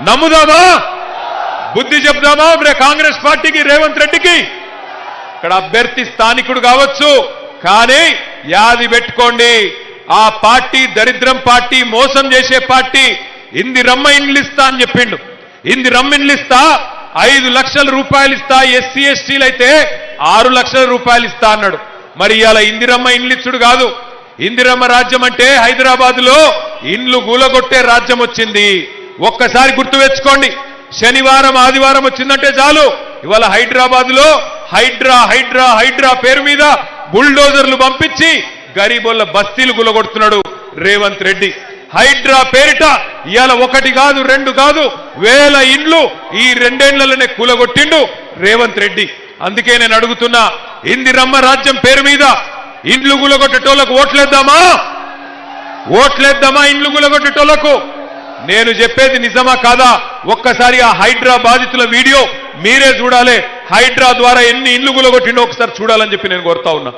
నమ్ముదామా? బుద్ధి చెప్దామా కాంగ్రెస్ పార్టీకి, రేవంత్ రెడ్డికి? ఇక్కడ అభ్యర్థి స్థానికుడు కావచ్చు, కానీ యాది పెట్టుకోండి, ఆ పార్టీ దరిద్రం పార్టీ, మోసం చేసే పార్టీ. ఇందిరమ్మ ఇండ్లు ఇస్తా అని చెప్పిండు. ఇందిరమ్మ ఇండ్లు ఇస్తా, 5 లక్షల రూపాయలు ఇస్తా, ఎస్సీ ఎస్టీలు అయితే 6 లక్షల రూపాయలు ఇస్తా అన్నాడు. మరి ఇవాళ ఇందిరమ్మ ఇండ్లు ఇచ్చుడు కాదు, ఇందిరమ్మ రాజ్యం అంటే హైదరాబాద్ లో ఇండ్లు గూలగొట్టే రాజ్యం వచ్చింది. ఒక్కసారి గుర్తు తెచ్చుకోండి. శనివారం ఆదివారం వచ్చిందంటే చాలు, ఇవాళ హైదరాబాద్ లో హైడ్రా హైడ్రా హైడ్రా పేరు మీద బుల్డోజర్లు పంపించి గరీబోళ్ళ బస్తీలు గులగొడుతున్నాడు రేవంత్ రెడ్డి. హైడ్రా పేరిట ఇవాళ 1 కాదు 2 కాదు 1000 ఇండ్లు ఈ 2 ఏళ్లలోనే కూలగొట్టిండు రేవంత్ రెడ్డి. అందుకే నేను అడుగుతున్నా, ఇందిరమ్మ రాజ్యం పేరు మీద ఇండ్లు గులగొట్టేటోళ్లకు ఓట్లేద్దామా? ఓట్లేద్దామా ఇండ్లు గులగొట్టేటోళ్లకు? నేను చెప్పేది నిజమా కాదా? ఒక్కసారి ఆ హైడ్రా బాధితుల వీడియో మీరే చూడాలి. హైడ్రా ద్వారా ఎన్ని ఇండ్లు గులగొట్టిండో ఒకసారి చూడాలని చెప్పి నేను కోరుతా ఉన్నా.